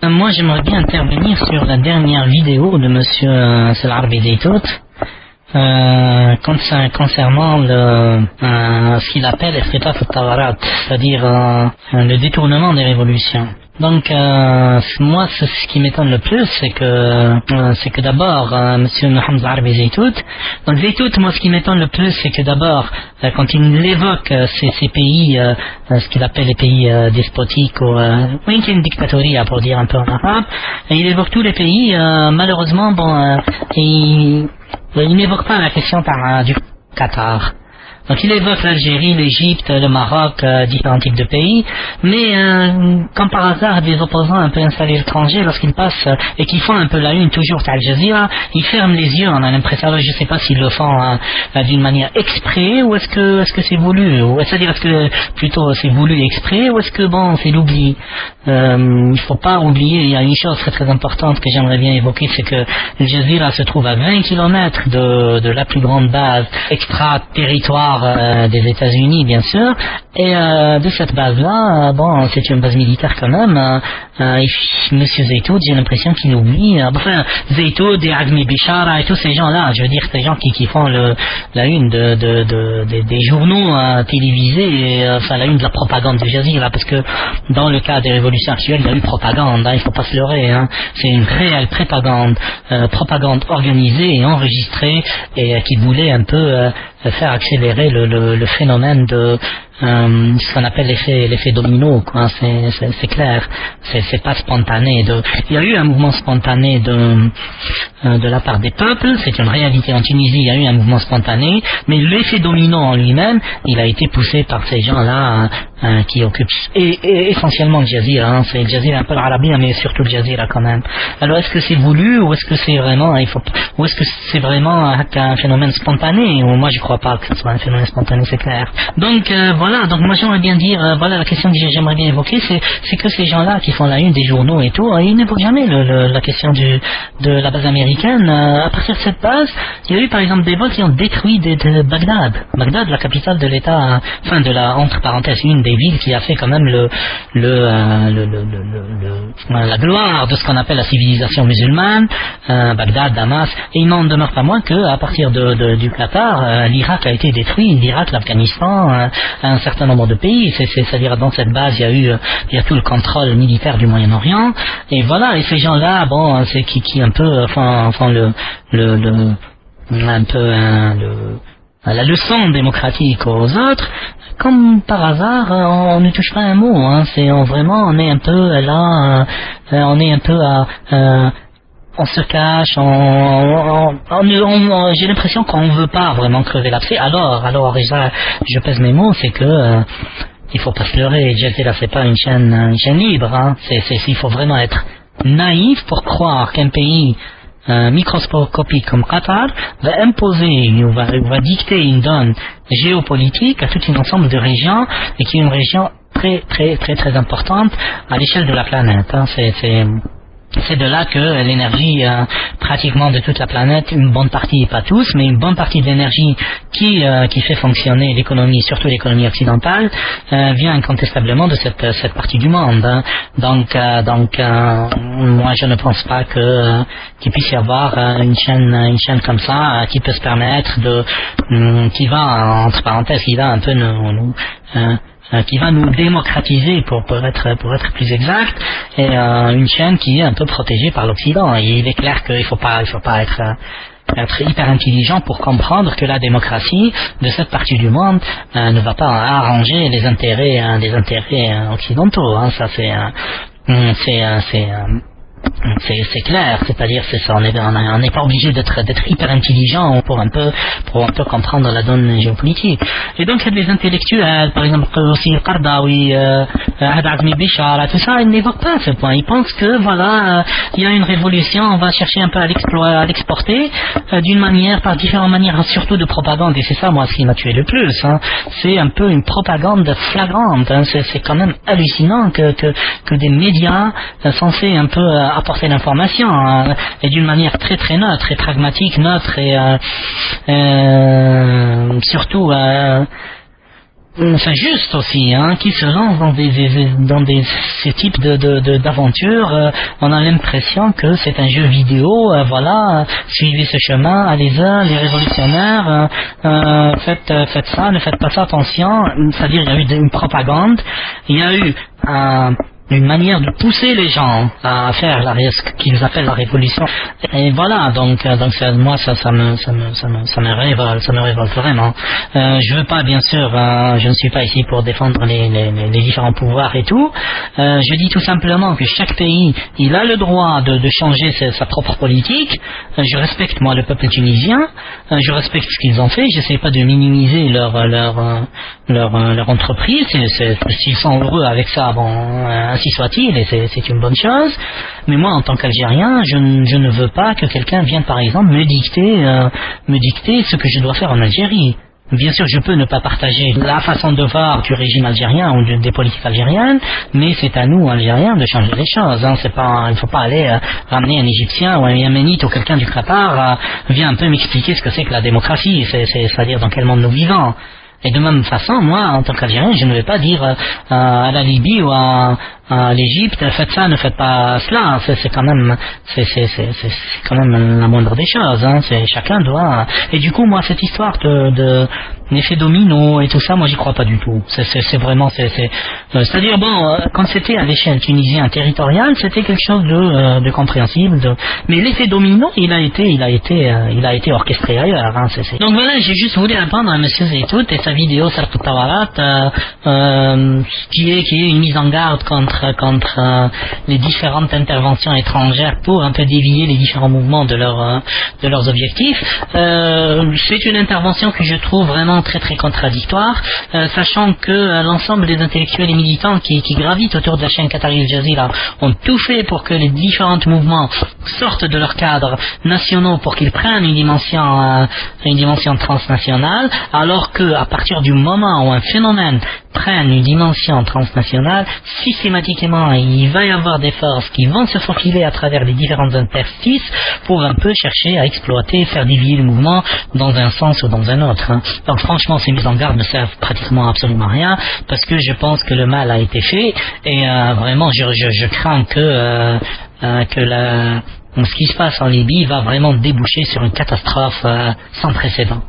Moi, j'aimerais bien intervenir sur la dernière vidéo de Monsieur Salarbi Zeytout concernant ce qu'il appelle Ifritaf al-Tawarat, c'est-à-dire le détournement des révolutions. Donc moi ce qui m'étonne le plus c'est que d'abord Monsieur Mohamed Arbi Zeytout, donc Zeytout, moi ce qui m'étonne le plus c'est que d'abord quand il évoque ces pays ce qu'il appelle les pays despotiques ou une dictatoria pour dire un peu en arabe, et il évoque tous les pays, malheureusement il n'évoque pas la question du Qatar. Donc il évoque l'Algérie, l'Égypte, le Maroc, différents types de pays, mais comme par hasard, des opposants un peu installés à l'étranger, lorsqu'ils passent et qu'ils font un peu la une toujours à Al Jazeera, ils ferment les yeux, on a l'impression, je ne sais pas s'ils le font d'une manière exprès, ou est-ce que c'est voulu, ou c'est-à-dire est-ce que plutôt c'est voulu exprès, ou est-ce que bon c'est l'oubli. Il faut pas oublier, il y a une chose très très importante que j'aimerais bien évoquer, c'est que Al Jazeera se trouve à 20 km de la plus grande base extraterritoire des États-Unis, bien sûr, et de cette base-là, c'est une base militaire quand même. Monsieur Zeytout, j'ai l'impression qu'il oublie. Enfin, Zeytout et Azmi Bishara et tous ces gens-là, je veux dire, ces gens qui font la une des journaux télévisés, et, enfin la une de la propagande du Jazeera, parce que dans le cas des révolutions actuelles, il y a eu propagande, il faut pas se leurrer. C'est une réelle propagande organisée et enregistrée, et qui voulait un peu faire accélérer le phénomène de ce qu'on appelle l'effet domino, quoi. C'est clair, c'est pas spontané. Il y a eu un mouvement spontané de la part des peuples, c'est une réalité. En Tunisie, il y a eu un mouvement spontané, mais l'effet domino en lui-même, il a été poussé par ces gens-là qui occupent et essentiellement le Jazeera. C'est le Jazeera un peu l'Arabie, mais surtout le Jazeera quand même. Alors est-ce que c'est voulu, ou est-ce que c'est vraiment ou est-ce que c'est vraiment un phénomène spontané? Ou moi je crois pas que ce soit un phénomène spontané, c'est clair. Donc voilà, donc moi j'aimerais bien dire, voilà la question que j'aimerais bien évoquer, c'est que ces gens-là qui font la une des journaux et tout, ils n'évoquent jamais la question de la base américaine. À partir de cette base, il y a eu par exemple des vols qui ont détruit de Bagdad. Bagdad, la capitale de l'État, enfin entre parenthèses, une des villes qui a fait quand même la gloire de ce qu'on appelle la civilisation musulmane, Bagdad, Damas, et il n'en demeure pas moins que à partir du Qatar, l'Irak a été détruit, l'Irak, l'Afghanistan, un certain nombre de pays, c'est-à-dire dans cette base il y a tout le contrôle militaire du Moyen-Orient, et voilà, et ces gens-là, c'est qui un peu font la leçon démocratique aux autres. Comme par hasard, on ne touche pas un mot. On est un peu là, on se cache, j'ai l'impression qu'on ne veut pas vraiment crever l'abcès. Alors, je pèse mes mots, c'est que il faut pas se leurrer. Jazeera, c'est pas une chaîne libre. Il faut vraiment être naïf pour croire qu'un pays microscopique comme Qatar va imposer ou va dicter une donne géopolitique à tout un ensemble de régions, et qui est une région très très très très importante à l'échelle de la planète. C'est de là que l'énergie pratiquement de toute la planète, une bonne partie, pas tous, mais une bonne partie de l'énergie qui fait fonctionner l'économie, surtout l'économie occidentale, vient incontestablement de cette partie du monde. Donc moi je ne pense pas qu'il puisse y avoir une chaîne comme ça qui peut se permettre qui va, entre parenthèses, qui va un peu qui va nous démocratiser pour être plus exact, et une chaîne qui est un peu protégée par l'Occident. Et il est clair qu'il faut pas être hyper intelligent pour comprendre que la démocratie de cette partie du monde ne va pas arranger les intérêts occidentaux. Ça c'est clair, c'est-à-dire c'est ça, on n'est pas obligé d'être hyper intelligent pour un peu comprendre la donne géopolitique. Et donc il y a des intellectuels, par exemple aussi Qardawi, Azmi Bishara, tout ça, ils n'évoquent pas ce point. Ils pensent que voilà, il y a une révolution, on va chercher un peu à l'exporter par différentes manières, surtout de propagande. Et c'est ça, moi, ce qui m'a tué le plus. C'est un peu une propagande flagrante. C'est quand même hallucinant que des médias censés un peu apporter l'information et d'une manière très très neutre, très pragmatique, neutre, et surtout enfin juste aussi, qui se lance dans ces types d'aventures. On a l'impression que c'est un jeu vidéo. Voilà, suivez ce chemin, allez-y, les révolutionnaires, faites ça, ne faites pas ça, attention. C'est-à-dire, il y a eu une propagande, il y a eu une manière de pousser les gens à faire ce qu'ils appellent la révolution. Et voilà, donc moi ça me révolte vraiment. Je veux pas, bien sûr, je ne suis pas ici pour défendre les différents pouvoirs et tout. Je dis tout simplement que chaque pays, il a le droit de changer sa propre politique. Je respecte, moi, le peuple tunisien. Je respecte ce qu'ils ont fait. J'essaie pas de minimiser leur entreprise. S'ils sont heureux avec ça, bon, ainsi soit-il, et c'est une bonne chose. Mais moi, en tant qu'Algérien, je ne veux pas que quelqu'un vienne, par exemple, me dicter ce que je dois faire en Algérie. Bien sûr, je peux ne pas partager la façon de voir du régime algérien ou des politiques algériennes, mais c'est à nous, Algériens, de changer les choses. Il ne faut pas aller ramener un Égyptien ou un Yéménite ou quelqu'un du Qatar vient un peu m'expliquer ce que c'est que la démocratie, c'est-à-dire dans quel monde nous vivons. Et de même façon, moi, en tant qu'Algérien, je ne vais pas dire à la Libye ou à l'Égypte, faites ça, ne faites pas cela. C'est quand même la moindre des choses. Chacun doit. Et du coup, moi, cette histoire de l'effet domino et tout ça, moi, j'y crois pas du tout. C'est-à-dire, bon, quand c'était à l'échelle tunisienne territoriale, c'était quelque chose de compréhensible. Mais l'effet domino, il a été orchestré ailleurs. Donc voilà, j'ai juste voulu répondre à Monsieur Zeytout et sa vidéo sur Tawarat, qui est une mise en garde contre les différentes interventions étrangères pour un peu dévier les différents mouvements de leurs objectifs. C'est une intervention que je trouve vraiment très très contradictoire, sachant que l'ensemble des intellectuels et militants qui gravitent autour de la chaîne Qatari Al Jazeera ont tout fait pour que les différents mouvements sortent de leur cadre nationaux pour qu'ils prennent une dimension transnationale, alors que à partir du moment où un phénomène prenne une dimension transnationale, systématiquement il va y avoir des forces qui vont se faufiler à travers les différents interstices pour un peu chercher à exploiter, faire dévier le mouvement dans un sens ou dans un autre. Donc franchement, ces mises en garde ne servent pratiquement absolument à rien, parce que je pense que le mal a été fait, et vraiment je crains que ce qui se passe en Libye va vraiment déboucher sur une catastrophe sans précédent.